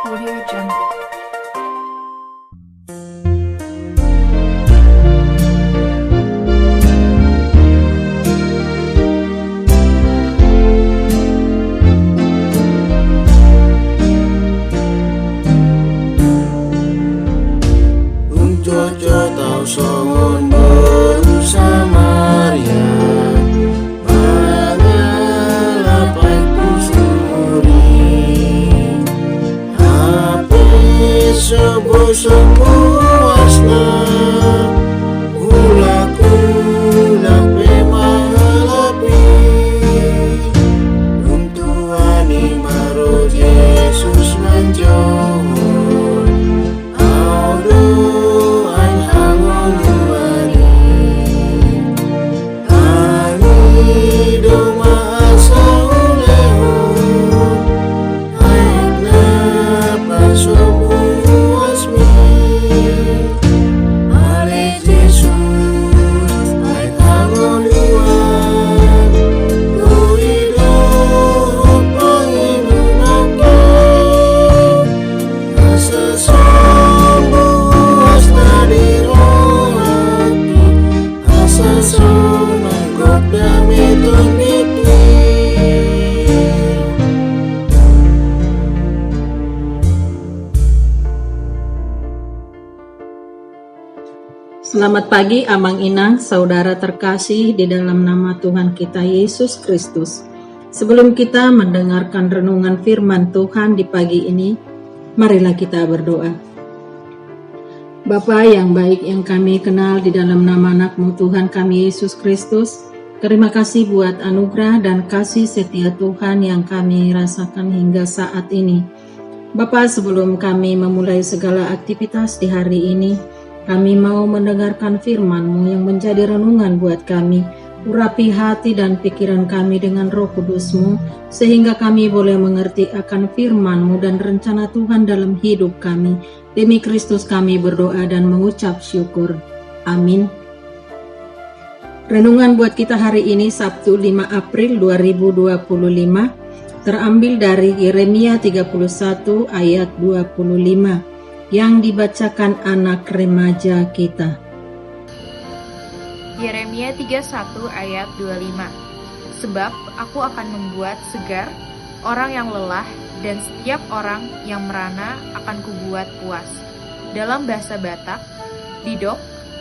Audio Jungle. Jojo tau songon Samaria mangelapai kusuri hape semuasna kulak pemangelapi untuani maro Yesus menjauh Selamat pagi Amang Inang, saudara terkasih di dalam nama Tuhan kita Yesus Kristus. Sebelum kita mendengarkan renungan firman Tuhan di pagi ini, marilah kita berdoa. Bapa yang baik yang kami kenal di dalam nama anak-Mu Tuhan kami Yesus Kristus, terima kasih buat anugerah dan kasih setia Tuhan yang kami rasakan hingga saat ini. Bapa, sebelum kami memulai segala aktivitas di hari ini, kami mau mendengarkan firman-Mu yang menjadi renungan buat kami. Urapi hati dan pikiran kami dengan Roh Kudus-Mu, sehingga kami boleh mengerti akan firman-Mu dan rencana Tuhan dalam hidup kami. Demi Kristus kami berdoa dan mengucap syukur. Amin. Renungan buat kita hari ini Sabtu 5 April 2025 terambil dari Yeremia 31 ayat 25. Yang dibacakan anak remaja kita. Yeremia 31 ayat 25. Sebab aku akan membuat segar orang yang lelah dan setiap orang yang merana akan kubuat puas. Dalam bahasa Batak, didok,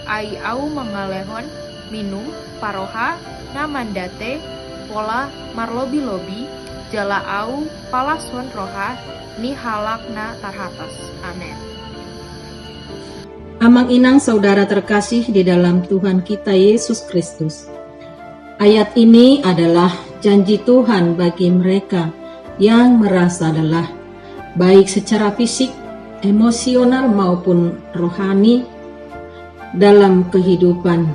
ai au mengalehon, minum, paroha, namandate, pola, marlobi-lobi, jala au, palaswan roha, ni halakna tarhatas. Amin. Amang Inang saudara terkasih di dalam Tuhan kita Yesus Kristus. Ayat ini adalah janji Tuhan bagi mereka yang merasa lelah, baik secara fisik, emosional maupun rohani dalam kehidupan.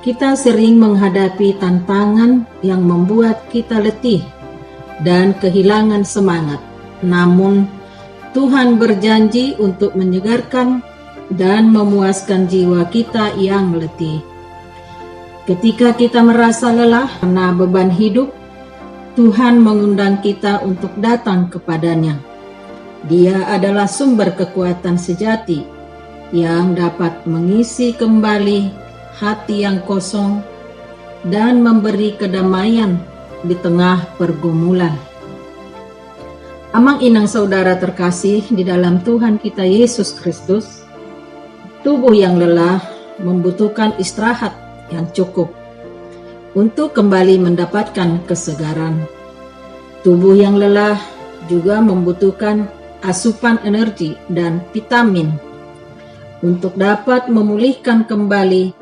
Kita sering menghadapi tantangan yang membuat kita letih dan kehilangan semangat. Namun, Tuhan berjanji untuk menyegarkan dan memuaskan jiwa kita yang letih. Ketika kita merasa lelah karena beban hidup, Tuhan mengundang kita untuk datang kepadanya. Dia adalah sumber kekuatan sejati yang dapat mengisi kembali hati yang kosong dan memberi kedamaian di tengah pergumulan. Amang Inang saudara terkasih di dalam Tuhan kita Yesus Kristus, tubuh yang lelah membutuhkan istirahat yang cukup untuk kembali mendapatkan kesegaran. Tubuh yang lelah juga membutuhkan asupan energi dan vitamin untuk dapat memulihkan kembali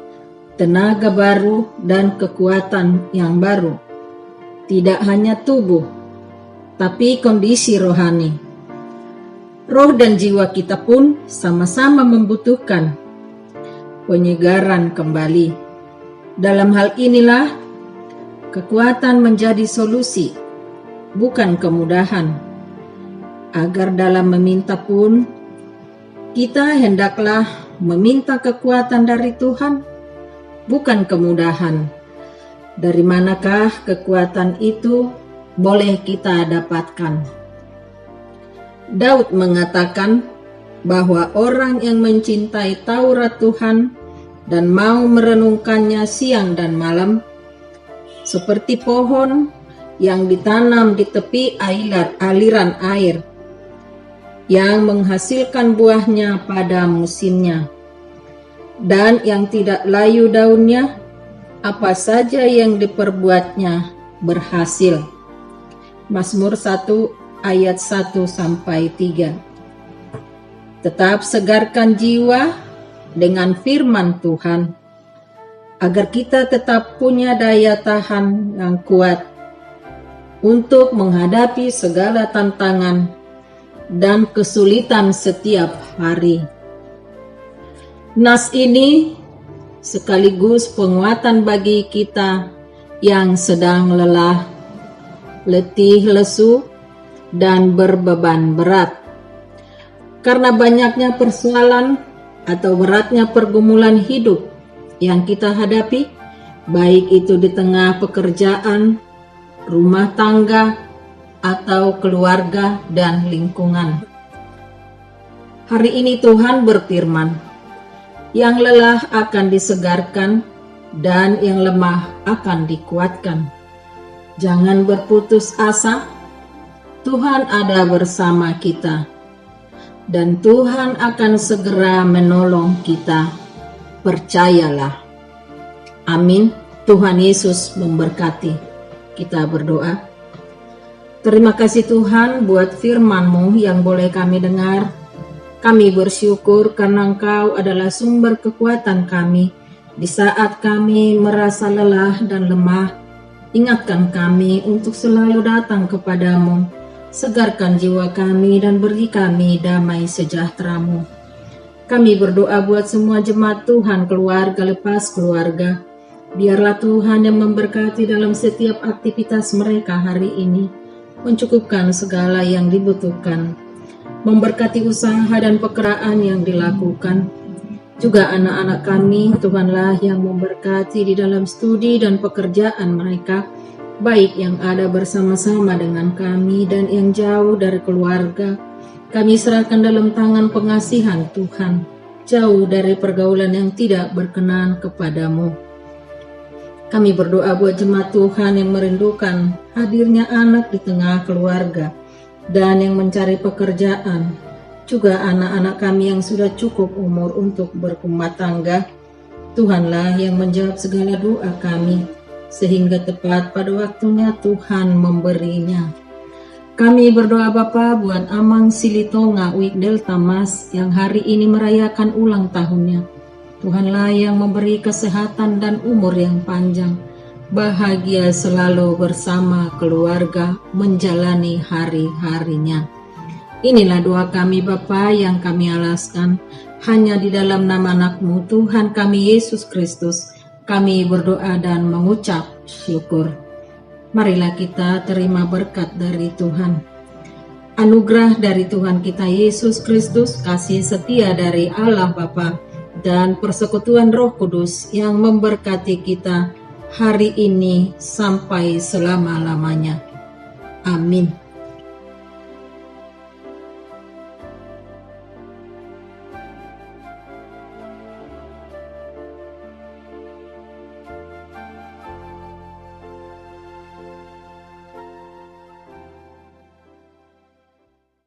tenaga baru dan kekuatan yang baru. Tidak hanya tubuh, tapi kondisi rohani. Roh dan jiwa kita pun sama-sama membutuhkan penyegaran kembali. Dalam hal inilah kekuatan menjadi solusi, bukan kemudahan. Agar dalam meminta pun, kita hendaklah meminta kekuatan dari Tuhan, bukan kemudahan. Dari manakah kekuatan itu boleh kita dapatkan? Daud mengatakan bahwa orang yang mencintai Taurat Tuhan dan mau merenungkannya siang dan malam, seperti pohon yang ditanam di tepi aliran air, yang menghasilkan buahnya pada musimnya, dan yang tidak layu daunnya, apa saja yang diperbuatnya berhasil. Mazmur 1 ayat 1-3. Tetap segarkan jiwa dengan firman Tuhan, agar kita tetap punya daya tahan yang kuat untuk menghadapi segala tantangan dan kesulitan setiap hari. Nas ini sekaligus penguatan bagi kita yang sedang lelah, letih lesu, dan berbeban berat. Karena banyaknya persoalan atau beratnya pergumulan hidup yang kita hadapi, baik itu di tengah pekerjaan, rumah tangga, atau keluarga dan lingkungan. Hari ini Tuhan berfirman, yang lelah akan disegarkan dan yang lemah akan dikuatkan. Jangan berputus asa, Tuhan ada bersama kita, dan Tuhan akan segera menolong kita. Percayalah. Amin. Tuhan Yesus memberkati. Kita berdoa. Terima kasih Tuhan buat firman-Mu yang boleh kami dengar. Kami bersyukur karena Engkau adalah sumber kekuatan kami. Di saat kami merasa lelah dan lemah, ingatkan kami untuk selalu datang kepadamu. Segarkan jiwa kami dan beri kami damai sejahtera-Mu. Kami berdoa buat semua jemaat Tuhan, keluarga lepas keluarga. Biarlah Tuhan yang memberkati dalam setiap aktivitas mereka hari ini, mencukupkan segala yang dibutuhkan, memberkati usaha dan pekerjaan yang dilakukan. Juga anak-anak kami, Tuhanlah yang memberkati di dalam studi dan pekerjaan mereka, baik yang ada bersama-sama dengan kami dan yang jauh dari keluarga. Kami serahkan dalam tangan pengasihan Tuhan, jauh dari pergaulan yang tidak berkenan kepadamu. Kami berdoa buat jemaat Tuhan yang merindukan hadirnya anak di tengah keluarga dan yang mencari pekerjaan. Juga anak-anak kami yang sudah cukup umur untuk berumah tangga. Tuhanlah yang menjawab segala doa kami, sehingga tepat pada waktunya Tuhan memberinya. Kami berdoa Bapa buat Amang Silitonga Wigdel Tamas yang hari ini merayakan ulang tahunnya. Tuhanlah yang memberi kesehatan dan umur yang panjang, bahagia selalu bersama keluarga menjalani hari-harinya. Inilah doa kami Bapa yang kami alaskan hanya di dalam nama anak-Mu Tuhan kami Yesus Kristus. Kami berdoa dan mengucap syukur. Marilah kita terima berkat dari Tuhan. Anugerah dari Tuhan kita Yesus Kristus, kasih setia dari Allah Bapa, dan persekutuan Roh Kudus yang memberkati kita hari ini sampai selama-lamanya. Amin.